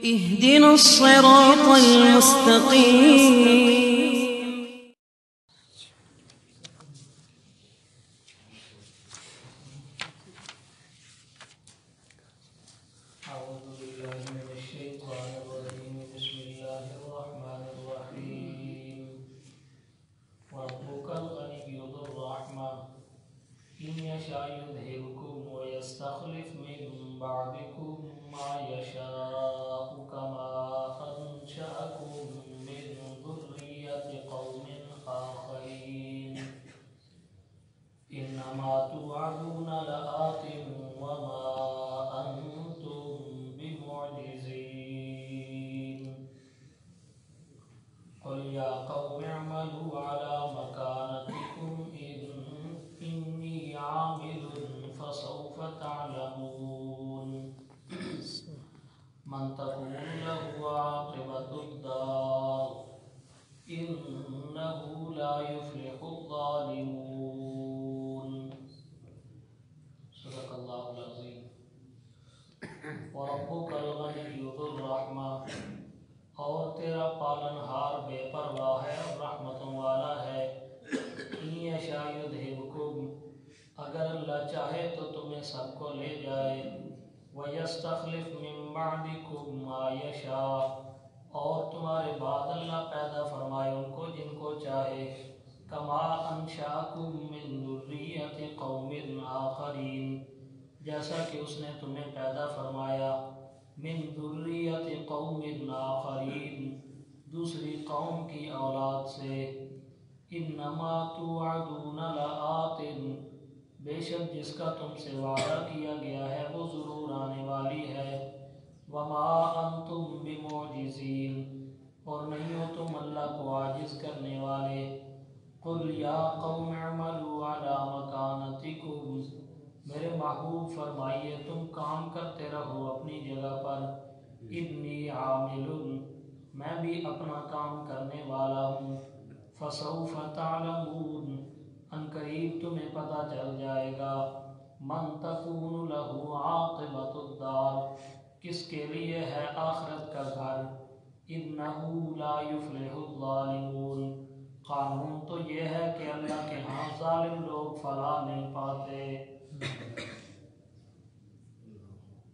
اهدنا الصراط المستقيم. وربک الغنی ذو الرحمہ، اور تیرا پالنہار بے پرواہ ہے اور رحمتوں والا ہے۔ ان یشاء یذھبکم، اگر اللہ چاہے تو تمہیں سب کو لے جائے۔ وَيَسْتَخْلِفْ مِن بَعْدِكُم مَّا يَشَاءُ، اور تمہارے بعد اللہ پیدا فرمائے ان کو جن کو چاہے۔ كَمَا أَنشَأَكُم مِّن ذُرِّيَّةِ قَوْمٍ آخَرِينَ، جیسا کہ اس نے تمہیں پیدا فرمایا من ذریۃ قوم آخرین، دوسری قوم کی اولاد سے۔ انما توعدون لآت، بے شک جس کا تم سے وعدہ کیا گیا ہے وہ ضرور آنے والی ہے۔ وما انتم بمعجزین، اور نہیں ہو تم اللہ کو عاجز کرنے والے۔ قل یا قوم اعملوا علی مکانتکم، میرے محبوب فرمائیے تم کام کرتے رہو اپنی جگہ پر۔ انی عامل، میں بھی اپنا کام کرنے والا ہوں۔ فسوف تعلمون، ان قریب تمہیں پتہ چل جائے گا۔ من تکون لہ عاقبۃ الدار، کس کے لیے ہے آخرت کا گھر۔ انہ لا یفلح الظالمون، قانون تو یہ ہے کہ اللہ کے ہاں ظالم لوگ فلاح نہیں پاتے۔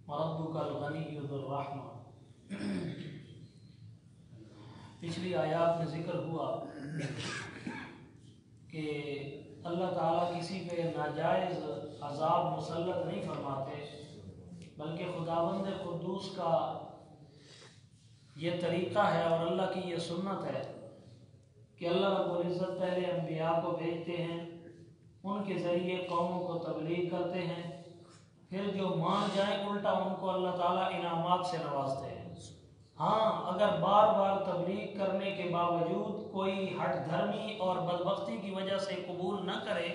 ربک الغنی ذو الرحمہ، پچھلی آیات میں ذکر ہوا کہ اللہ تعالیٰ کسی پہ ناجائز عذاب مسلط نہیں فرماتے، بلکہ خداوند قدوس کا یہ طریقہ ہے اور اللہ کی یہ سنت ہے کہ اللہ رب العزت پہلے انبیاء کو بھیجتے ہیں، ان کے ذریعے قوموں کو تبلیغ کرتے ہیں، پھر جو مان جائیں الٹا ان کو اللہ تعالیٰ انعامات سے نوازتے ہیں۔ ہاں اگر بار بار تبلیغ کرنے کے باوجود کوئی ہٹ دھرمی اور بدبختی کی وجہ سے قبول نہ کرے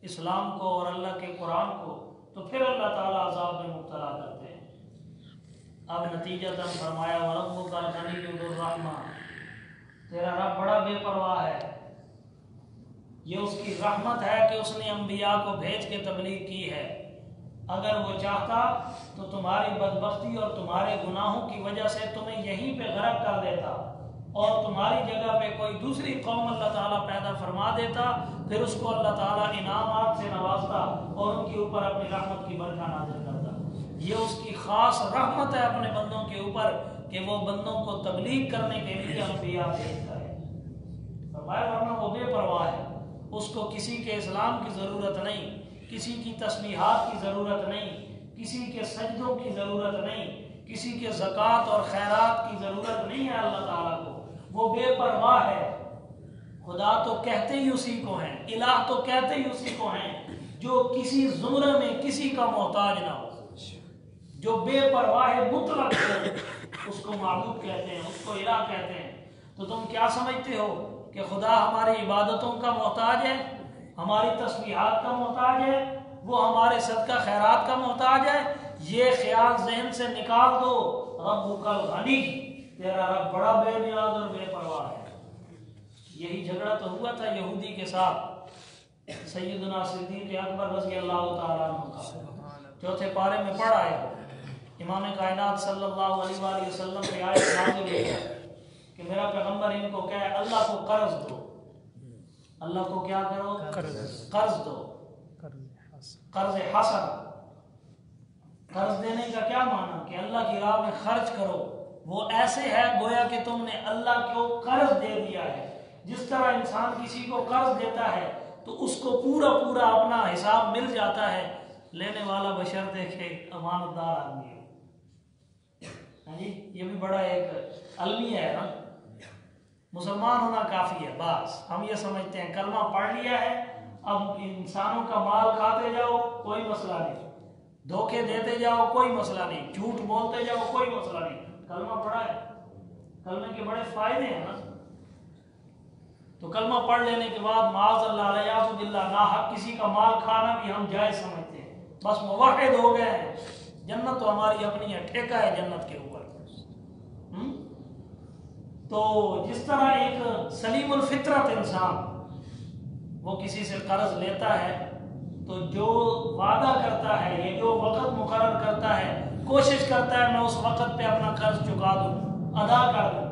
اسلام کو اور اللہ کے قرآن کو، تو پھر اللہ تعالیٰ عذاب میں مبتلا کرتے ہیں۔ اب نتیجتاً فرمایا وَرَبُّكَ الْغَنِيُّ ذُو الرَّحْمَةِ، تیرا رب بڑا بے پرواہ ہے۔ یہ اس کی رحمت ہے کہ اس نے انبیاء کو بھیج کے تبلیغ کی ہے۔ اگر وہ چاہتا تو تمہاری بدبختی اور تمہارے گناہوں کی وجہ سے تمہیں یہیں پہ غرق کر دیتا اور تمہاری جگہ پہ کوئی دوسری قوم اللہ تعالیٰ پیدا فرما دیتا، پھر اس کو اللہ تعالیٰ انعامات سے نوازتا اور ان کے اوپر اپنی رحمت کی برکھا نازل کرتا۔ یہ اس کی خاص رحمت ہے اپنے بندوں کے اوپر کہ وہ بندوں کو تبلیغ کرنے کے لیے انبیاء بھیجتا ہے۔ فرمایا ورنہ وہ بے پرواہ ہے، اس کو کسی کے اسلام کی ضرورت نہیں، کسی کی تسبیحات کی ضرورت نہیں، کسی کے سجدوں کی ضرورت نہیں، کسی کے زکوٰۃ اور خیرات کی ضرورت نہیں ہے اللہ تعالیٰ کو۔ وہ بے پرواہ ہے۔ خدا تو کہتے ہی اسی کو ہیں، الہ تو کہتے ہی اسی کو ہیں جو کسی زمرے میں کسی کا محتاج نہ ہو، جو بے پرواہ مطلق ہے، اس کو معبود کہتے ہیں، اس کو الہ کہتے ہیں۔ تو تم کیا سمجھتے ہو کہ خدا ہماری عبادتوں کا محتاج ہے، ہماری تسبیحات کا محتاج ہے، وہ ہمارے صدقہ خیرات کا محتاج ہے؟ یہ خیال ذہن سے نکال دو۔ ربک الغنی، تیرا رب بڑا بے نیاز اور بے پرواہ ہے۔ یہی جھگڑا تو ہوا تھا یہودی کے ساتھ سیدنا صدیق اکبر رضی اللہ تعالیٰ عنہ کا، چوتھے پارے میں پڑھ آئے ہو۔ امام کائنات صلی اللہ علیہ وآلہ وسلم کی آیت نازل ہوئی ہے کہ میرا پیغمبر ان کو کہے اللہ کو قرض دو، اللہ کو کیا کرو؟ قرض دو، قرض حسن۔ قرض دینے کا کیا معنی کہ اللہ کی راہ میں خرچ کرو، وہ ایسے ہے گویا کہ تم نے اللہ کو قرض دے دیا ہے۔ جس طرح انسان کسی کو قرض دیتا ہے تو اس کو پورا پورا اپنا حساب مل جاتا ہے، لینے والا بشرطے کہ امانت دار آدمی ہے۔ جی یہ بھی بڑا ایک المیہ ہے نا، مسلمان ہونا کافی ہے، بس ہم یہ سمجھتے ہیں کلمہ پڑھ لیا ہے اب انسانوں کا مال کھاتے جاؤ کوئی مسئلہ نہیں، دھوکے دیتے جاؤ کوئی مسئلہ نہیں، جھوٹ بولتے جاؤ کوئی مسئلہ نہیں، کلمہ پڑھا ہے۔ کلمے کے بڑے فائدے ہیں نا، تو کلمہ پڑھ لینے کے بعد معاذ اللہ علیہ باللہ ناحق کسی کا مال کھانا بھی ہم جائز سمجھتے ہیں، بس موحد ہو گئے ہیں، جنت تو ہماری اپنی ہے، ٹھیکہ ہے جنت کے اوپر۔ تو جس طرح ایک سلیم الفطرت انسان وہ کسی سے قرض لیتا ہے تو جو وعدہ کرتا ہے یا جو وقت مقرر کرتا ہے کوشش کرتا ہے میں اس وقت پہ اپنا قرض چکا دوں، ادا کر دوں،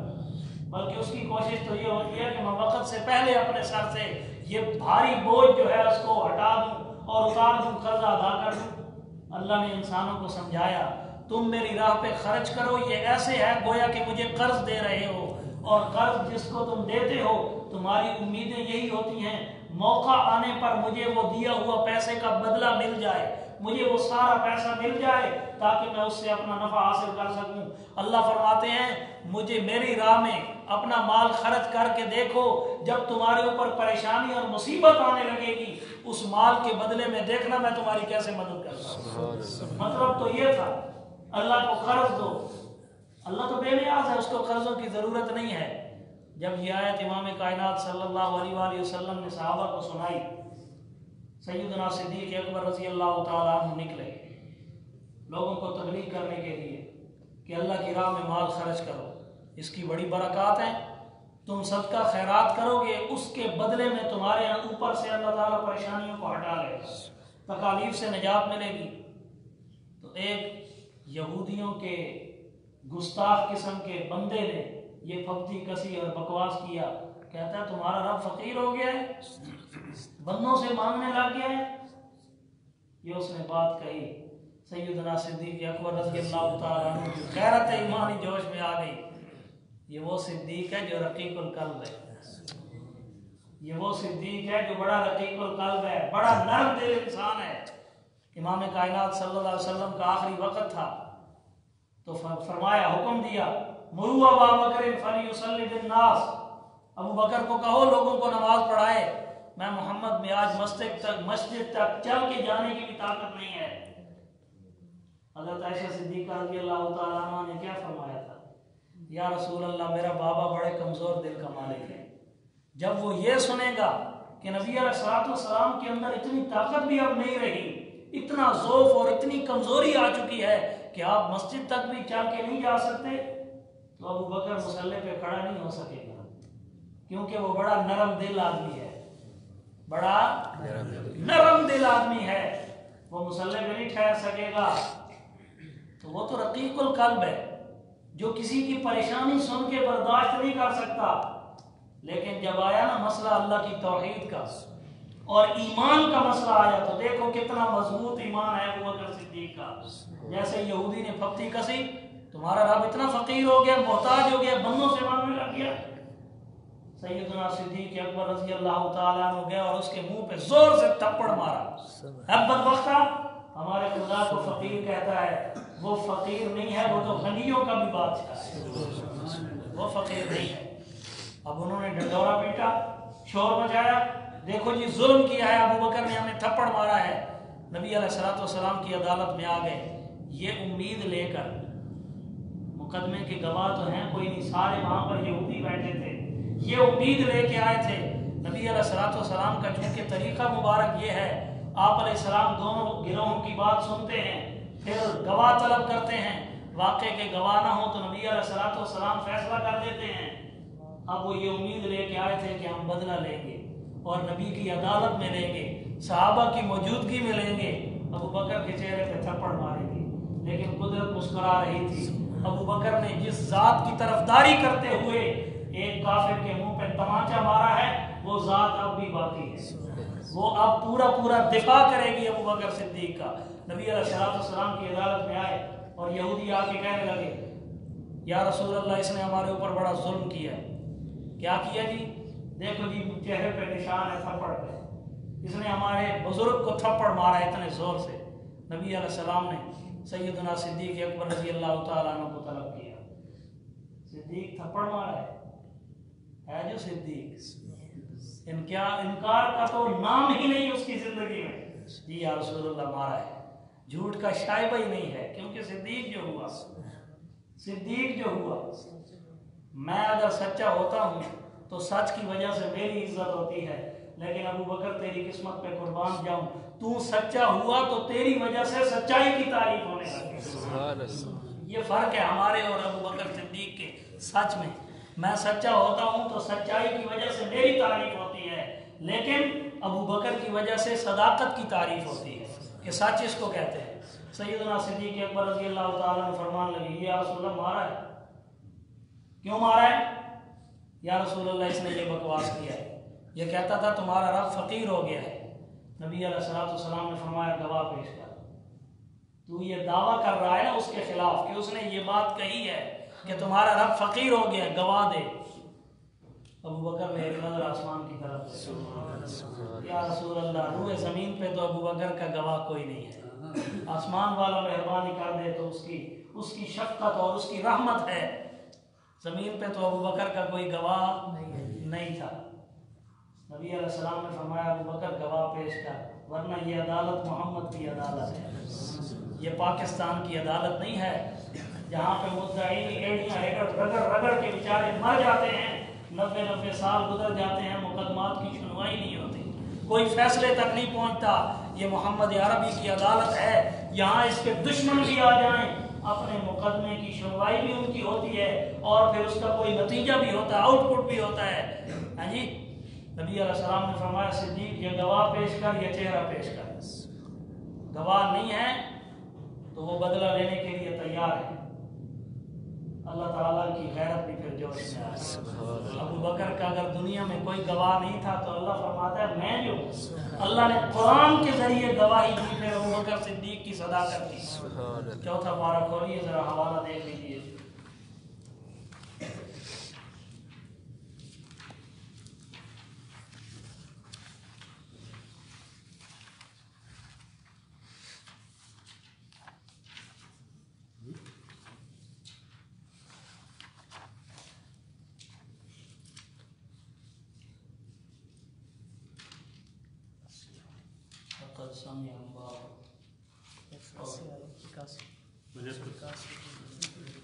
بلکہ اس کی کوشش تو یہ ہوتی ہے کہ میں وقت سے پہلے اپنے سر سے یہ بھاری بوجھ جو ہے اس کو ہٹا دوں اور اتار دوں، قرض ادا کر دوں۔ اللہ نے انسانوں کو سمجھایا تم میری راہ پہ خرچ کرو، یہ ایسے ہے گویا کہ مجھے قرض دے رہے ہو، اور قرض جس کو تم دیتے ہو تمہاری امیدیں یہی ہوتی ہیں موقع آنے پر مجھے وہ دیا ہوا پیسے کا بدلہ مل جائے، مجھے وہ سارا پیسہ مل جائے تاکہ میں اس سے اپنا نفع حاصل کر سکوں۔ اللہ فرماتے ہیں مجھے میری راہ میں اپنا مال خرچ کر کے دیکھو، جب تمہارے اوپر پریشانی اور مصیبت آنے لگے گی اس مال کے بدلے میں دیکھنا میں تمہاری کیسے مدد کرتا ہوں۔ مطلب تو یہ تھا اللہ کو قرض دو، اللہ تو بے نیاز ہے، اس کو قرضوں کی ضرورت نہیں ہے۔ جب یہ آیت امام کائنات صلی اللہ علیہ وآلہ وسلم نے صحابہ کو سنائی، سیدنا صدیق اکبر رضی اللہ تعالیٰ عنہ نکلے لوگوں کو تبلیغ کرنے کے لیے کہ اللہ کی راہ میں مال خرچ کرو، اس کی بڑی برکات ہیں، تم صدقہ خیرات کرو گے اس کے بدلے میں تمہارے اوپر سے اللہ تعالیٰ پریشانیوں کو ہٹا لے گا، تکالیف سے نجات ملے گی۔ تو ایک یہودیوں کے گستاخ قسم کے بندے نے یہ پھپتی کسی اور بکواس کیا، کہتا ہے تمہارا رب فقیر ہو گیا ہے، بندوں سے مانگنے لگ گیا ہے۔ یہ اس نے بات کہی، سیدنا صدیق اکبر رضی اللہ تعالیٰ عنہ کی غیرت ایمانی جوش میں آ گئی۔ یہ وہ صدیق ہے جو رقیق القلب ہے، یہ وہ صدیق ہے جو بڑا رقیق القلب ہے، بڑا نرم دل انسان ہے۔ امام کائنات صلی اللہ علیہ وسلم کا آخری وقت تھا تو فرمایا، حکم دیا مروا ابا بکر فلیصلی بالناس، ابو بکر کو کہو لوگوں کو نماز پڑھائے، میں محمد میں آج مسجد تک چل کے جانے کی بھی طاقت نہیں ہے۔ حضرت عائشہ صدیقہ رضی اللہ تعالیٰ عنہ نے کیا فرمایا تھا، یا رسول اللہ میرا بابا بڑے کمزور دل کا مالک ہے، جب وہ یہ سنے گا کہ نبی علیہ الصلوۃ والسلام کے اندر اتنی طاقت بھی اب نہیں رہی، اتنا ضعف اور اتنی کمزوری آ چکی ہے کہ آپ مسجد تک بھی چل کے نہیں جا سکتے، تو ابو بکر مصلی پہ کھڑا نہیں ہو سکے گا، کیونکہ وہ بڑا نرم دل آدمی ہے، بڑا نرم دل آدمی ہے، وہ مصلی پہ نہیں ٹھہر سکے گا۔ تو وہ تو رقیق القلب ہے جو کسی کی پریشانی سن کے برداشت نہیں کر سکتا، لیکن جب آیا نا مسئلہ اللہ کی توحید کا اور ایمان کا مسئلہ آیا تو دیکھو کتنا مضبوط ایمان ہے ابو بکر صدیق کا۔ جیسے یہودی نے پھپتی کسی، تمہارا رب اتنا فقیر ہو گیا، محتاج ہو گیا، بندوں سے مانگنے لگ گیا، سیدنا صدیق اکبر رضی اللہ تعالیٰ عنہ گیا اور اس کے منہ پہ زور سے تھپڑ مارا۔ اب بدبختہ ہمارے خدا کو فقیر کہتا ہے، وہ فقیر نہیں ہے، وہ تو غنیوں کا بھی بادشاہ ہے، وہ فقیر نہیں ہے۔ اب انہوں نے ڈنڈورا پیٹا، شور مچایا، دیکھو جی ظلم کیا ہے، ابو بکر نے ہمیں تھپڑ مارا ہے، نبی علیہ الصلوۃ والسلام کی عدالت میں آ گئے، یہ امید لے کر، مقدمے کے گواہ تو ہیں کوئی نہیں، سارے وہاں پر یہودی بیٹھے تھے، یہ امید لے کے آئے تھے نبی علیہ الصلوۃ والسلام کا، چونکہ طریقہ مبارک یہ ہے آپ علیہ السلام دونوں گروہوں کی بات سنتے ہیں پھر گواہ طلب کرتے ہیں، واقعے کے گواہ نہ ہوں تو نبی علیہ الصلوۃ والسلام فیصلہ کر دیتے ہیں۔ اب وہ یہ امید لے کے آئے تھے کہ ہم بدلہ لیں گے اور نبی کی عدالت میں لیں گے، صحابہ کی موجودگی میں لیں گے، ابو بکر کے چہرے پہ تھپڑ ماریں گے، لیکن قدرت مسکرا رہی تھی۔ ابو بکر نے جس ذات کی طرفداری کرتے ہوئے ایک کافر کے منہ پہ تمانچہ مارا ہے وہ ذات اب بھی باقی ہے، وہ اب پورا دفاع کرے گی ابو بکر صدیق کا۔ نبی علیہ السلام کی عدالت میں آئے اور یہودی آ کے کہنے لگے یا رسول اللہ اس نے ہمارے اوپر بڑا ظلم کیا ہے۔ کیا کیا جی؟ دیکھو جی چہرے پہ نشان ہے تھپڑ پہ، اس نے ہمارے بزرگ کو تھپڑ مارا ہے اتنے زور سے۔ نبی علیہ السلام نے سیدنا صدیق اکبر رضی اللہ تعالیٰ عنہ کو طلب کیا، صدیق تھپڑ مارا ہے جو صدیق، انکار کا تو نام ہی نہیں اس کی زندگی میں۔ جی یا رسول اللہ مارا ہے، جھوٹ کا شائبہ ہی نہیں ہے، کیونکہ صدیق جو ہوا میں اگر سچا ہوتا ہوں تو سچ کی وجہ سے میری عزت ہوتی ہے، لیکن ابو بکر تیری قسمت پہ قربان جاؤں، تو سچا ہوا تو تیری وجہ سے سچائی کی تعریف ہونے لگی۔ یہ فرق ہے ہمارے اور ابو بکر صدیق کے سچ میں۔ میں سچا ہوتا ہوں تو سچائی کی وجہ سے میری تعریف ہوتی ہے، لیکن ابو بکر کی وجہ سے صداقت کی تعریف ہوتی ہے کہ سچ اس کو کہتے ہیں۔ سیدنا صدیق اکبر رضی اللہ تعالیٰ عنہ فرمان لگے یا رسول اللہ مارا ہے، کیوں مارا ہے؟ یا رسول اللہ اس نے یہ بکواس کیا ہے، یہ کہتا تھا تمہارا رب فقیر ہو گیا ہے۔ نبی علیہ السلام نے فرمایا گواہ پیش کر، تو یہ دعویٰ کر رہا ہے نا اس کے خلاف کہ اس نے یہ بات کہی ہے کہ تمہارا رب فقیر ہو گیا ہے، گواہ دے۔ ابو بکر نے ایک نظر آسمان کی طرف، یا رسول اللہ روئے زمین پہ تو ابو بکر کا گواہ کوئی نہیں ہے، آسمان والا مہربانی کر دے تو اس کی شفقت اور اس کی رحمت ہے، زمین پہ تو ابو بکر کا کوئی گواہ نہیں تھا۔ نبی علیہ السلام نے فرمایا ابو بکر گواہ پیش کر، ورنہ یہ عدالت محمد کی عدالت ہے، یہ پاکستان کی عدالت نہیں ہے جہاں پہ مدعی ایڑیاں رگڑ کے بیچارے مر جاتے ہیں، 90 سال گزر جاتے ہیں، مقدمات کی سنوائی نہیں ہوتی، کوئی فیصلے تک نہیں پہنچتا۔ یہ محمد عربی کی عدالت ہے، یہاں اس کے دشمن بھی آ جائیں اپنے مقدمے کی سنوائی بھی ان کی ہوتی ہے اور پھر اس کا کوئی نتیجہ بھی ہوتا ہے، آؤٹ پٹ بھی ہوتا ہے۔ ہاں جی، نبی علیہ السلام نے فرمایا صدیق یہ گواہ پیش کر، یہ چہرہ پیش کر۔ گواہ نہیں ہے تو وہ بدلہ لینے کے لیے تیار ہے۔ اللہ تعالیٰ کی غیرت بھی پھر جوش میں آئے۔ ابو بکر کا اگر دنیا میں کوئی گواہ نہیں تھا تو اللہ فرماتا ہے میں جو اللہ نے قرآن کے ذریعے گواہی دی پھر ابو بکر صدیق کی صداقت کی۔ چوتھا پارہ کھولیے ذرا حوالہ دیکھ لیجیے۔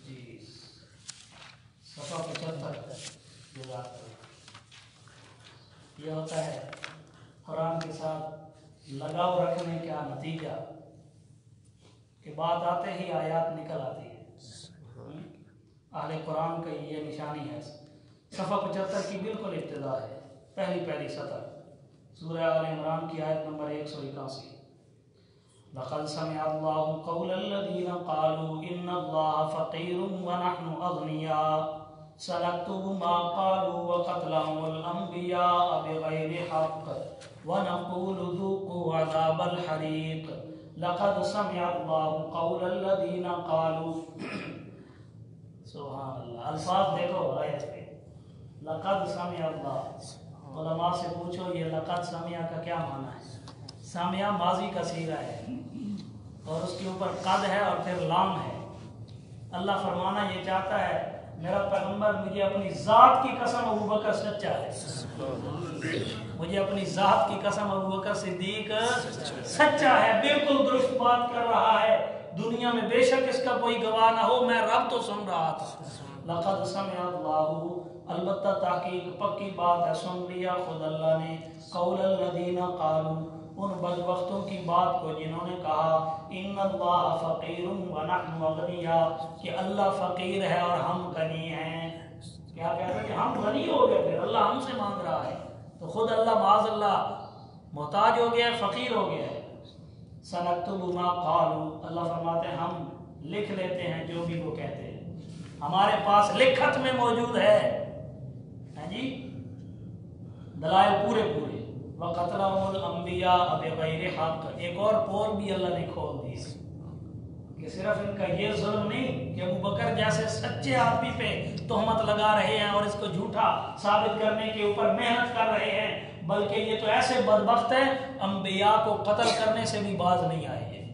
جی صفحہ 75 یہ ہوتا ہے قرآن کے ساتھ لگاؤ رکھنے کا نتیجہ کہ بات آتے ہی آیات نکل آتی ہے۔ اہل قرآن کا یہ نشانی ہے۔ صفحہ 75 کی بالکل ابتدا ہے، پہلی سطر، سورہ آل عمران کی آیت نمبر 181۔ لقد سمع الله قول الذين قالوا إن الله فقير ونحن أغنياء سنكتب ما قالوا وقتلهم الأنبياء بغير حق ونقول ذوقوا عذاب الحريق لقد سمع الله قول الذين قالوا سبحان اللہ، الفاظ دیکھو آیت پہ، لقد سمع اللہ۔ علماء سے پوچھو یہ لقد سمع کا کیا معنی ہے؟ سامعہ ماضی کا صیغہ ہے اور اس کے اوپر قد ہے اور پھر لام ہے۔ اللہ فرمانا یہ چاہتا ہے میرا پیغمبر مجھے اپنی ذات کی قسم ابو بکر سچا ہے، مجھے اپنی ذات کی قسم ابو بکر صدیق سچا ہے، بالکل درست بات کر رہا ہے، دنیا میں بے شک اس کا کوئی گواہ نہ ہو، میں رب تو سن رہا تھا۔ لقد سمع اللہ، البتہ تحقیق پکی بات ہے، سن لیا خود اللہ نے، قول الذین قالوا، ان بدبختوں کی بات کو جنہوں نے کہا ان اللہ فقیر ونحن اغنیاء، کہ اللہ فقیر ہے اور ہم غنی ہیں۔ کیا کہتے ہیں کہ ہم غنی ہو گئے، پھر اللہ ہم سے مانگ رہا ہے، تو خود اللہ معاذ اللہ محتاج ہو گیا ہے، فقیر ہو گیا ہے۔ سنکتب ما قالوا، اللہ فرماتے ہیں ہم لکھ لیتے ہیں جو بھی وہ کہتے ہیں، ہمارے پاس لکھت میں موجود ہے جی دلائل پورے پورے۔ وَقَتْلَهُمُ الْأَنْبِيَاءَ بِغَيْرِ حَقٍّ، ایک اور پور بھی اللہ نے کھول دی کہ صرف ان کا یہ ظلم نہیں کہ ابو بکر جیسے سچے آدمی پہ تہمت لگا رہے ہیں اور اس کو جھوٹا ثابت کرنے کے اوپر محنت کر رہے ہیں، بلکہ یہ تو ایسے بدبخت ہیں انبیاء کو قتل کرنے سے بھی باز نہیں آئے ہیں۔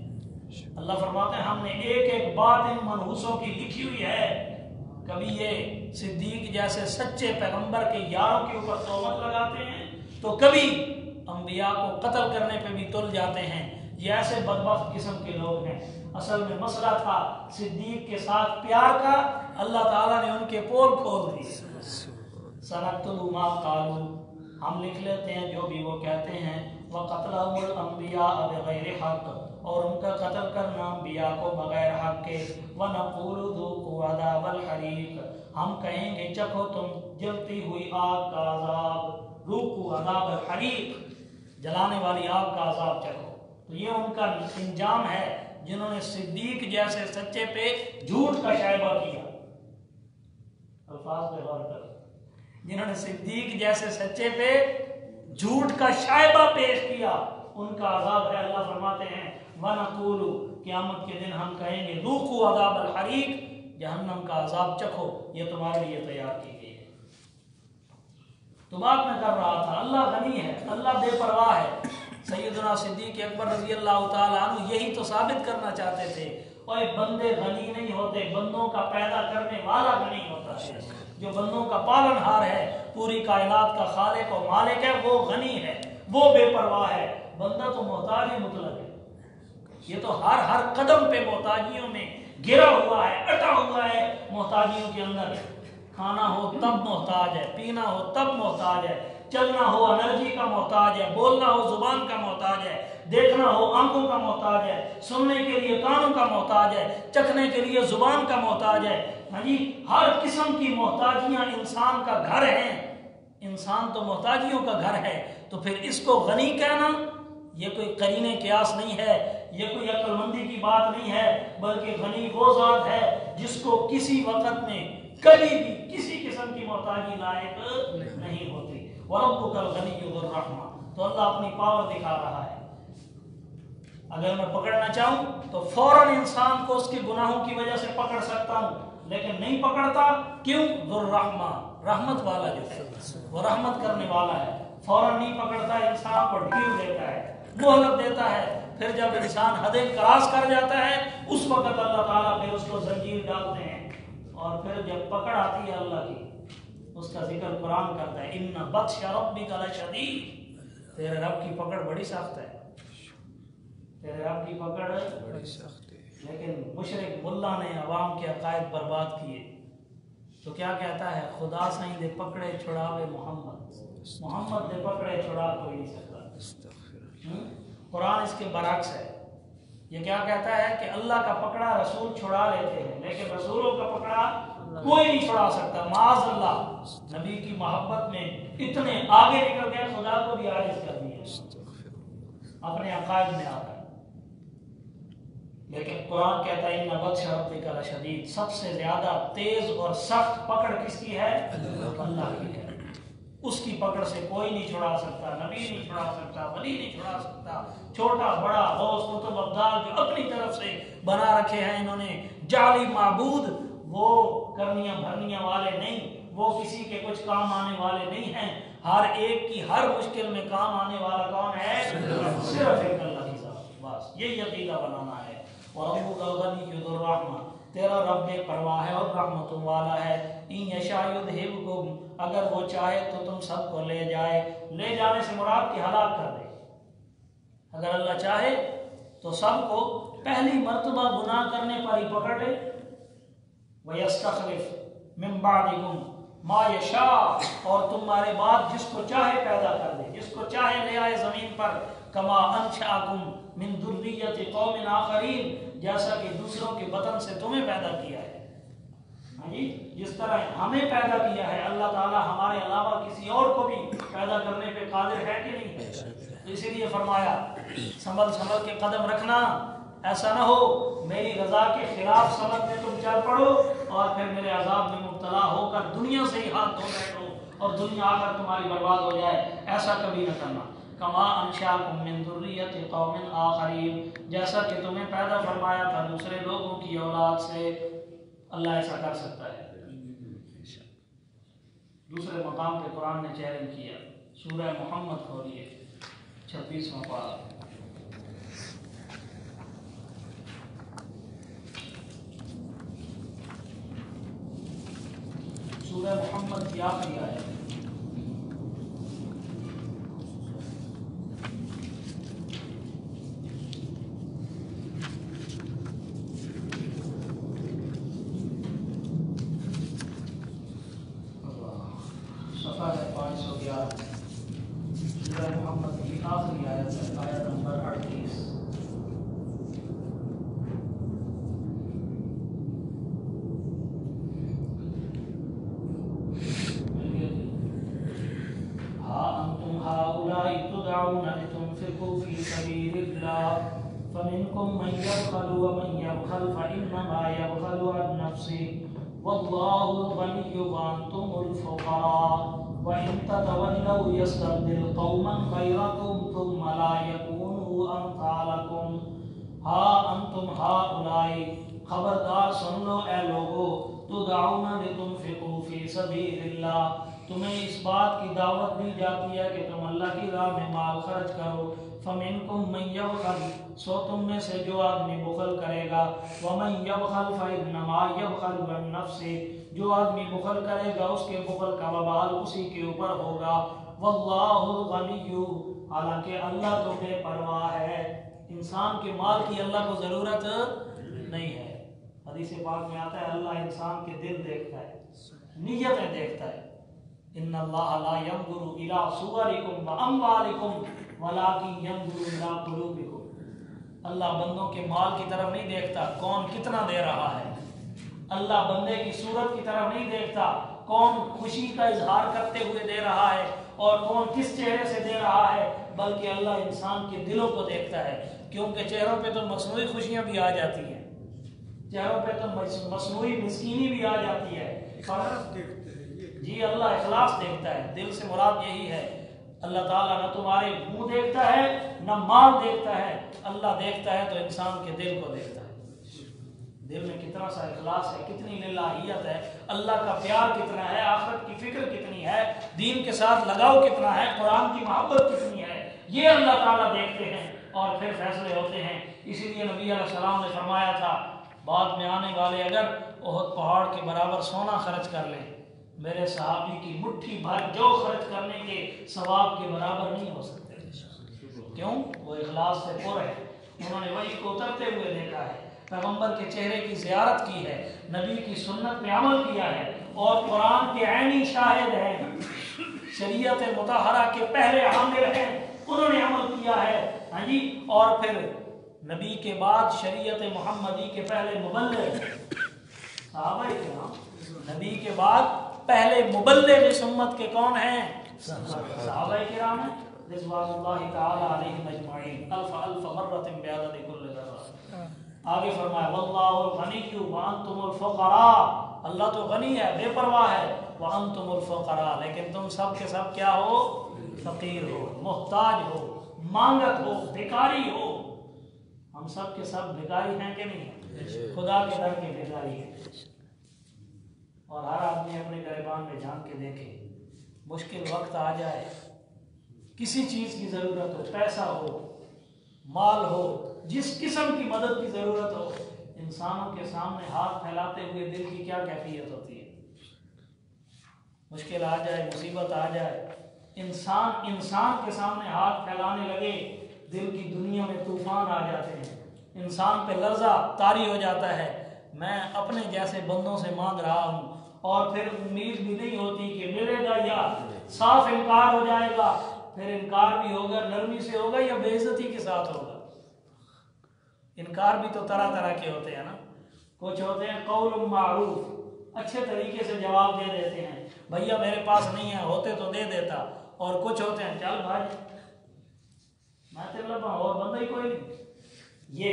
اللہ فرماتے ہیں ہم نے ایک ایک بات ان منحوسوں کی لکھی ہوئی ہے، کبھی یہ صدیق جیسے سچے پیغمبر کے یاروں کے اوپر تہمت لگاتے ہیں تو کبھی انبیاء کو قتل کرنے پہ بھی تل جاتے ہیں۔ یہ ایسے بدبخت قسم کے لوگ ہیں۔ اصل میں مسئلہ تھا صدیق کے ساتھ پیار کا، اللہ تعالیٰ نے ان کے پول کھول دی۔ سَنَكْتُبُ مَا قَالُوا، ہم لکھ لیتے ہیں جو بھی وہ کہتے ہیں، وَقَتْلَهُمُ الْأَنْبِيَاءَ بِغَيْرِ حَقٍّ، اور ان کا قتل کرنا انبیاء کو بغیر حق کے، وَنَقُولُ ذُوقُوا عَذَابَ الْحَرِيقِ، ہم کہیں گے چکھو تم جلتی ہوئی آگ کا عذاب، ذُوقُوا عَذَابَ الْحَرِيقِ، جلانے والی آگ کا عذاب چکھو۔ تو یہ ان کا انجام ہے جنہوں نے صدیق جیسے سچے پہ جھوٹ کا شائبہ کیا۔ الفاظ پہ غور کرو، جنہوں نے صدیق جیسے سچے پہ جھوٹ کا شائبہ پیش کیا، ان کا عذاب ہے۔ اللہ فرماتے ہیں وَنَقُولُ، قیامت کے دن ہم کہیں گے ذُوقُوا عَذَابَ الْحَرِيقِ، جہنم کا عذاب چکھو، یہ تمہارے لیے تیار کی گئی ہے۔ تو بات میں کر رہا تھا اللہ غنی ہے، اللہ بے پرواہ ہے۔ سیدنا صدیق اکبر رضی اللہ تعالیٰ عنہ یہی تو ثابت کرنا چاہتے تھے، اور بندے غنی نہیں ہوتے، بندوں کا پیدا کرنے والا غنی ہوتا ہے۔ جو بندوں کا پالن ہار ہے، پوری کائنات کا خالق و مالک ہے، وہ غنی ہے، وہ بے پرواہ ہے۔ بندہ تو محتاج مطلق ہے، یہ تو ہر قدم پہ محتاجیوں میں گرا ہوا ہے، اٹا ہوا ہے محتاجیوں کے اندر۔ کھانا ہو تب محتاج ہے، پینا ہو تب محتاج ہے، چلنا ہو انرجی کا محتاج ہے، بولنا ہو زبان کا محتاج ہے، دیکھنا ہو آنکھوں کا محتاج ہے، سننے کے لیے کانوں کا محتاج ہے، چکھنے کے لیے زبان کا محتاج ہے۔ ہاں جی، ہر قسم کی محتاجیاں انسان کا گھر ہیں، انسان تو محتاجیوں کا گھر ہے۔ تو پھر اس کو غنی کہنا یہ کوئی قرینہ قیاس نہیں ہے، یہ کوئی عقل مندی کی بات نہیں ہے، بلکہ غنی وہ ذات ہے جس کو کسی وقت میں کبھی بھی کسی قسم کی محتاجی لائق نہیں ہوتی۔ وَرَبُّكَ الْغَنِيُّ ذُو الرَّحْمَةِ، تو اللہ اپنی پاور دکھا رہا ہے۔ اگر میں پکڑنا چاہوں تو فوراً انسان کو اس کے گناہوں کی وجہ سے پکڑ سکتا ہوں، لیکن نہیں پکڑتا، کیوں؟ ذُو الرَّحْمَةِ، رحمت والا جو ہے وہ رحمت کرنے والا ہے، فوراً نہیں پکڑتا، انسان کو ڈھیل دیتا ہے، مہلت دیتا ہے۔ پھر جب انسان حدیں کراس کر جاتا ہے اس وقت اللہ تعالیٰ پھر اس کو زنجیر ڈالتے ہیں، اور پھر جب پکڑ آتی ہے اللہ کی، اس کا ذکر قرآن کرتا ہے ان بطش ربک لشدید، تیرے رب کی پکڑ بڑی سخت ہے، تیرے رب کی پکڑ بڑی سخت ہے۔ لیکن مشرک ملا نے عوام کے عقائد برباد کیے تو کیا کہتا ہے؟ خدا سائیں دے پکڑے چھڑاوے محمد دے پکڑے چھڑا کوئی نہیں سکتا۔ قرآن اس کے برعکس ہے، یہ کیا کہتا ہے کہ اللہ کا پکڑا رسول چھڑا لیتے ہیں، لیکن رسولوں کا پکڑا کوئی نہیں چھڑا سکتا۔ معاذ اللہ، نبی کی محبت میں اتنے آگے نکل گئے، خدا کو بھی عاجز کر دیا اپنے عقائد میں آ کر۔ لیکن قرآن کہتا ہے ان بطش ربک لشدید، سب سے زیادہ تیز اور سخت پکڑ کس کی ہے؟ اللہ کی ہے۔ اس کی پکڑ سے کوئی نہیں چھڑا سکتا، نبی نہیں چھڑا سکتا، ولی نہیں چھڑا سکتا، چھوٹا بڑا غوث قطب ابدال جو اپنی طرف سے بنا رکھے ہیں انہوں نے جعلی معبود، وہ کرنیاں بھرنیاں والے نہیں، وہ کسی کے کچھ کام آنے والے نہیں ہیں۔ ہر ایک کی ہر مشکل میں کام آنے والا کون ہے؟ صرف ایک اللہ کی ذات، بس یہی عقیدہ بنانا ہے۔ وَرَبُّكَ الْغَنِيُّ ذُو الرَّحْمَةِ، تیرا رب بے پرواہ ہے اور رحمتوں والا ہے۔ ان یشاء یذھبکم، اگر وہ چاہے تو تم سب کو لے جائے، لے جانے سے مراد کی ہلاک کر دے۔ اگر اللہ چاہے تو سب کو پہلی مرتبہ گناہ کرنے پر ہی پکڑ لے، وَيَسْتَخْلِفْ مِن بَعْدِكُمْ مَا يَشَاءُ، اور تمہارے بعد جس کو چاہے پیدا کر دے، جس کو چاہے لے آئے زمین پر۔ کما انشأکم من ذریۃ قوم آخرین، جیسا کہ دوسروں کے بطن سے تمہیں پیدا کیا ہے۔ ہاں جی، جس طرح ہمیں پیدا کیا ہے، اللہ تعالیٰ ہمارے علاوہ کسی اور کو بھی پیدا کرنے پہ قادر ہے کہ نہیں ہے؟ تو اسی لیے فرمایا سنبھل سنبھل کے قدم رکھنا، ایسا نہ ہو میری رضا کے خلاف سبق میں تم چل پڑو اور پھر میرے عذاب میں مبتلا ہو کر دنیا سے ہی ہاتھ دھو بیٹھو اور دنیا آ کر تمہاری برباد ہو جائے. ایسا کبھی نہ کرنا. کما انشاکم من ذریۃ قوم آخرین، جیسا کہ تمہیں پیدا فرمایا تھا دوسرے لوگوں کی اولاد سے. اللہ ایسا کر سکتا ہے. دوسرے مقام پہ قرآن نے چیلنج کیا. سورہ محمد کھولیے 26واں پارہ. سورہ محمد کی آخری آیت. صفحہ 511. سورہ محمد کی آخری آیت ہے، آیت نمبر 38. تدعون لتنفقوا في سبيل الله فمنكم من يبخل ومن يبخل فإنما يبخل عن نفسه والله الغني وأنتم الفقراء وإن تتولوا يستبدل قوما غيركم ثم لا يكونوا أمثالكم. ها أنتم هؤلاء، خبردار سن لو اے لوگو، تدعون لتنفقوا في سبيل الله، تمہیں اس بات کی دعوت دی جاتی ہے کہ تم اللہ کی راہ میں مال خرچ کرو. فَمِنْكُمْ مَنْ يَبْخَلُ، سو تم میں سے جو آدمی بخل کرے گا. وَمَنْ يَبْخَلْ فَإِنَّمَا يَبْخَلُ عَنْ نَفْسِهِ، جو آدمی بخل کرے گا اس کے بخل کا وبال اسی کے اوپر ہوگا. وَاللَّهُ الْغَنِيُّ، حالانکہ اللہ تو بے پرواہ ہے. انسان کے مال کی اللہ کو ضرورت نہیں ہے. حدیث پاک میں آتا ہے اللہ انسان کے دل دیکھتا ہے، نیتیں دیکھتا ہے. ان اللہ لا ينظر الى صورکم واموالکم ولکن ينظر الى قلوبکم. اللہ بندوں کے مال کی طرف نہیں دیکھتا کون کتنا دے رہا ہے. اللہ بندے کی صورت کی طرف نہیں دیکھتا کون خوشی کا اظہار کرتے ہوئے دے رہا ہے اور کون کس چہرے سے دے رہا ہے، بلکہ اللہ انسان کے دلوں کو دیکھتا ہے. کیونکہ چہروں پہ تو مصنوعی خوشیاں بھی آ جاتی ہیں، چہروں پہ تو مصنوعی مسکینی بھی آ جاتی ہے. جی اللہ اخلاص دیکھتا ہے. دل سے مراد یہی ہے. اللہ تعالیٰ نہ تمہارے منہ دیکھتا ہے نہ مال دیکھتا ہے، اللہ دیکھتا ہے تو انسان کے دل کو دیکھتا ہے. دل میں کتنا سا اخلاص ہے، کتنی للہیت ہے، اللہ کا پیار کتنا ہے، آخرت کی فکر کتنی ہے، دین کے ساتھ لگاؤ کتنا ہے، قرآن کی محبت کتنی ہے، یہ اللہ تعالیٰ دیکھتے ہیں اور پھر فیصلے ہوتے ہیں. اسی لیے نبی علیہ السلام نے فرمایا تھا بعد میں آنے والے اگر احد پہاڑ کے برابر سونا خرچ کر لیں، میرے صحابی کی مٹھی بھر جو خرچ کرنے کے ثواب کے برابر نہیں ہو سکتے. کیوں؟ وہ اخلاص سے پر ہے. انہوں نے وحی کو اترتے ہوئے دیکھا ہے، پیغمبر کے چہرے کی زیارت کی ہے، نبی کی سنت پہ عمل کیا ہے اور قرآن کے عینی شاہد ہیں، شریعت مطہرہ کے پہلے حامل ہیں، انہوں نے عمل کیا ہے. ہاں جی. اور پھر نبی کے بعد شریعت محمدی کے پہلے مبلغ صحابہ کرام، نبی کے بعد پہلے مبلغ اس امت کے کون ہیں؟ صحابہ کرام ہیں رضوان اللہ تعالی علیہم اجمعین. الف الف مرۃ بعدد کل ذرہ. آگے فرمایا واللہ الغنی وانتم الفقراء، اللہ تو غنی ہے، بے پرواہ ہے. وانتم الفقراء، لیکن تم سب کے سب کیا ہو؟ فقیر ہو، محتاج ہو، مانگت ہو، بھکاری ہو. ہم سب کے سب بھکاری ہیں کہ نہیں؟ خدا کے در کے بھکاری ہیں. اور ہر آدمی اپنے گریبان میں جھانک کے دیکھے، مشکل وقت آ جائے، کسی چیز کی ضرورت ہو، پیسہ ہو، مال ہو، جس قسم کی مدد کی ضرورت ہو، انسانوں کے سامنے ہاتھ پھیلاتے ہوئے دل کی کیا کیفیت ہوتی ہے؟ مشکل آ جائے، مصیبت آ جائے، انسان کے سامنے ہاتھ پھیلانے لگے، دل کی دنیا میں طوفان آ جاتے ہیں، انسان پہ لرزہ طاری ہو جاتا ہے. میں اپنے جیسے بندوں سے مانگ رہا ہوں اور پھر امید بھی نہیں ہوتی کہ ملے گا یا صاف انکار ہو جائے گا. پھر انکار بھی ہوگا نرمی سے ہوگا یا بے عزتی کے ساتھ ہوگا. انکار بھی تو طرح طرح کے ہوتے ہیں نا. کچھ ہوتے ہیں قول معروف، اچھے طریقے سے جواب دے دیتے ہیں، بھیا میرے پاس نہیں ہے، ہوتے تو دے دیتا. اور کچھ ہوتے ہیں چل بھائی میں تے لبا اور بندہ ہی کوئی نہیں. یہ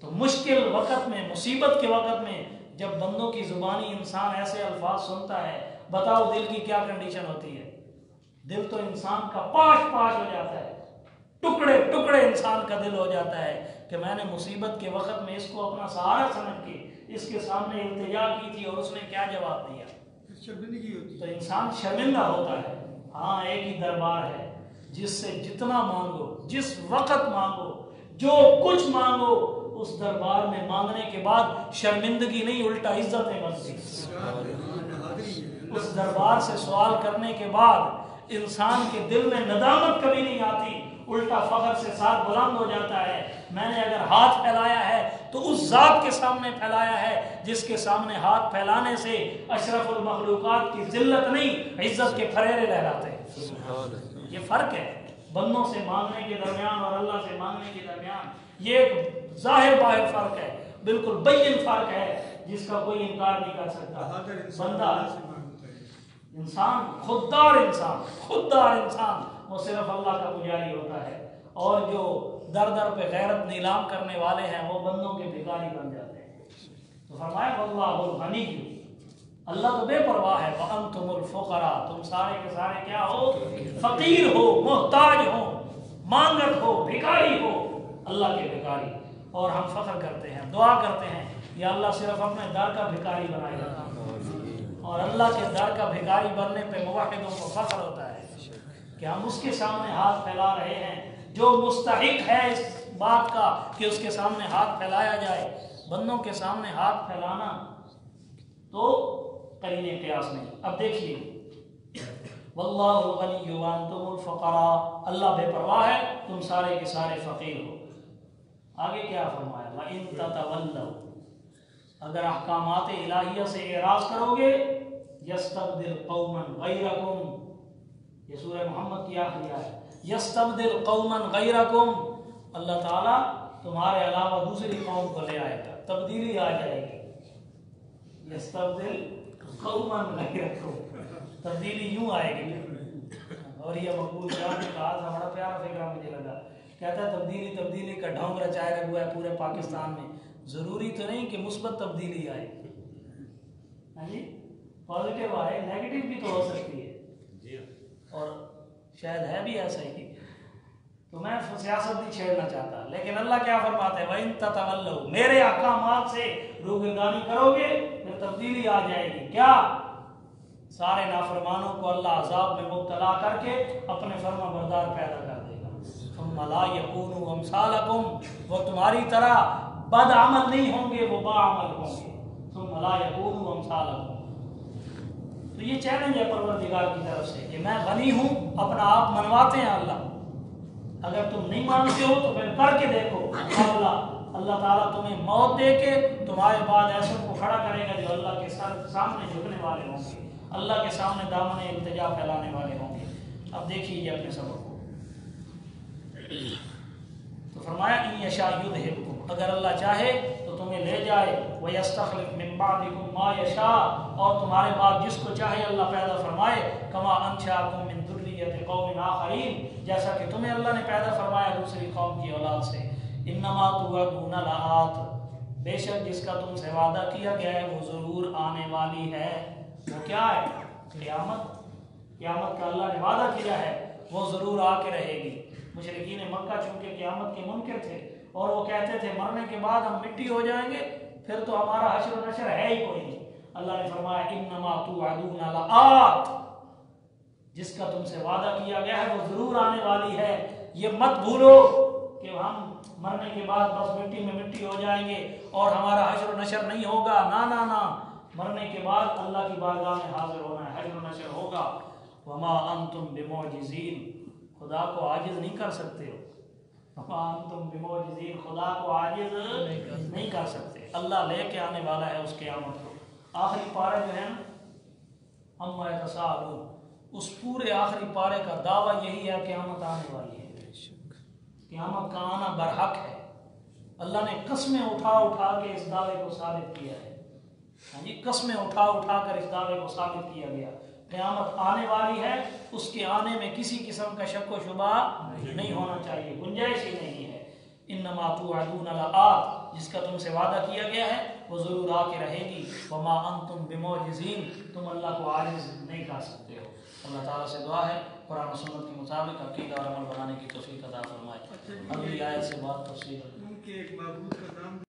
تو مشکل وقت میں، مصیبت کے وقت میں جب بندوں کی زبانی انسان ایسے الفاظ سنتا ہے، بتاؤ دل کی کیا کنڈیشن ہوتی ہے؟ دل تو انسان کا پاش پاش ہو جاتا ہے، ٹکڑے ٹکڑے انسان کا دل ہو جاتا ہے کہ میں نے مصیبت کے وقت میں اس کو اپنا سہارا سمجھ کے اس کے سامنے التجا کی تھی اور اس نے کیا جواب دیا، شرمندگی ہوتی تو انسان شرمندہ ہوتا ہے۔ ہاں ایک ہی دربار ہے جس سے جتنا مانگو، جس وقت مانگو، جو کچھ مانگو، اس دربار میں مانگنے کے بعد شرمندگی نہیں الٹا عزتیں بنتی۔ اس دربار سے سوال کرنے کے بعد انسان کے دل میں ندامت کبھی نہیں آتی، الٹا فخر سے ساتھ بلند ہو جاتا ہے۔ میں نے اگر ہاتھ پھیلایا ہے تو اس ذات کے سامنے پھیلایا ہے جس کے سامنے ہاتھ پھیلانے سے اشرف المخلوقات کی ذلت نہیں، عزت کے پھریرے لہراتے ہیں۔ یہ فرق ہے بندوں سے مانگنے کے درمیان اور اللہ سے مانگنے کے درمیان، یہ ایک ظاہر باہر فرق ہے، بالکل بین فرق ہے جس کا کوئی انکار نہیں کر سکتا۔ بندہ انسان خوددار انسان وہ صرف اللہ کا پجاری ہوتا ہے، اور جو در در پہ غیرت نیلام کرنے والے ہیں وہ بندوں کے بھکاری بن جاتے ہیں۔ تو فرمایا واللہ الغنی، اللہ تو بے پرواہ ہے، وانتم الفقراء، تم سارے کے سارے کیا ہو؟ فقیر ہو، محتاج ہو، مانگت ہو، بھکاری ہو، اللہ کے بھکاری۔ اور ہم فخر کرتے ہیں، دعا کرتے ہیں یا اللہ صرف اپنے در کا بھکاری بنائے گا، اور اللہ کے در کا بھکاری بننے پہ موحدوں کو فخر ہوتا ہے کہ ہم اس کے سامنے ہاتھ پھیلا رہے ہیں جو مستحق ہے اس بات کا کہ اس کے سامنے ہاتھ پھیلایا جائے۔ بندوں کے سامنے ہاتھ پھیلانا تو قرین قیاس نہیں۔ اب دیکھیے واللہ الغنی وانتم الفقراء، اللہ بے پرواہ ہے، تم سارے کے سارے فقیر ہو۔ آگے کیا فرمایا؟ وَإِن تَتَوَلَّوْا، اگر احکامات الہیہ سے اعراض کرو گے، یستبدل قوما غیرکم، یہ سورہ محمد کی آخری آیت، یستبدل قوما غیرکم، اللہ تعالیٰ تمہارے علاوہ دوسری قوم کو لے آئے گا، تبدیلی آ جائے گی۔ یستبدل قوما غیرکم، تبدیلی یوں آئے گی۔ اور یہ مقبول جان نے کہا تھا، بڑا پیارا فکرہ مجھے لگا، کہتا ہے تبدیلی کا ڈھونگ رچایا ہوا ہے پورے پاکستان میں، ضروری تو نہیں کہ مثبت تبدیلی آئے، ہاں جی، پازیٹیو آئے، نیگیٹو بھی تو ہو سکتی ہے، اور شاید ہے بھی ایسا ہی۔ تو میں سیاست نہیں چھیڑنا چاہتا، لیکن اللہ کیا فرماتا ہے؟ وَإِن تَتَوَلَّوْا، میرے احکامات سے روگردانی کرو گے پھر تبدیلی آ جائے گی۔ کیا؟ سارے نافرمانوں کو اللہ عذاب میں مبتلا کر کے اپنے فرما بردار پیدا کر دے گا۔ ثُمَّ لَا يَكُونُوا أَمْثَالَكُمْ، وہ تمہاری طرح بد عمل نہیں ہوں گے، وہ با عمل ہوں گے۔ ثُمَّ لَا يَكُونُوا أَمْثَالَكُمْ۔ تو یہ چیلنج ہے پروردگار کی طرف سے کہ میں غنی ہوں، اپنا آپ منواتے ہیں اللہ، اگر تم نہیں مانتے ہو تو پھر کر کے دیکھو مقابلہ، اللہ تعالیٰ تمہیں موت دے کے تمہارے بعد ایسوں کو کھڑا کرے گا جو اللہ کے سامنے جھکنے والے ہوں گے، اللہ کے سامنے دامن التجا پھیلانے والے ہوں گے۔ اب دیکھیے یہ اپنے سبق کو، تو فرمایا ان یشاء یذھبکم، اگر اللہ چاہے تو تمہیں لے جائے، ویستخلف من بعدکم ما یشاء، اور تمہارے بعد جس کو چاہے اللہ پیدا فرمائے، کما انشأکم من ذریۃ قوم آخرین، جیسا کہ تمہیں اللہ نے پیدا فرمایا دوسری قوم کی اولاد سے۔ انما توعدون لآت، بے شک جس کا تم سے وعدہ کیا گیا ہے وہ ضرور آنے والی ہے۔ وہ کیا ہے؟ قیامت کا اللہ نے وعدہ کیا ہے، وہ ضرور آ کے رہے گی۔ مشرکین مکہ چونکہ قیامت کے منکر تھے اور وہ کہتے تھے مرنے کے بعد ہم مٹی ہو جائیں گے، پھر تو ہمارا حشر و نشر ہے ہی کوئی نہیں۔ اللہ نے فرمایا انما توعدون لآت، جس کا تم سے وعدہ کیا گیا ہے وہ ضرور آنے والی ہے۔ یہ مت بھولو کہ ہم مرنے کے بعد بس مٹی میں مٹی ہو جائیں گے اور ہمارا حشر و نشر نہیں ہوگا، نہ، مرنے کے بعد اللہ کی بارگاہ میں حاضر ہونا ہے، حشر و نشر ہوگا۔ وما انتم بمعجزین، خدا کو عاجز نہیں کر سکتے ہو، وما انتم بمعجزین، خدا کو عاجز نہیں کر سکتے۔ اللہ لے کے آنے والا ہے اس قیامت کو۔ آخری پارہ جو ہے نا عما یتساءلون، اس پورے آخری پارے کا دعویٰ یہی ہے قیامت آنے والی ہے، قیامت کا آنا برحق ہے۔ اللہ نے قسمیں اٹھا کے اس دعوے کو ثابت کیا ہے، ہاں جی، قسمیں اٹھا کر اس دعوے کو ثابت کیا گیا۔ قیامت آنے والی ہے، اس کے آنے میں کسی قسم کا شک و شبہ نہیں ہونا چاہیے، گنجائش ہی نہیں ہے۔ انما توعدون لآت، جس کا تم سے وعدہ کیا گیا ہے وہ ضرور آ کے رہے گی. وما انتم بمعجزین، تم اللہ کو عاجز نہیں کر سکتے ہو. اللہ تعالیٰ سے دعا ہے قرآن و سنت کے مطابق عقیدہ اور عمل بنانے کی توفیق عطا فرمائے. اگلی آیت سے بات تفصیل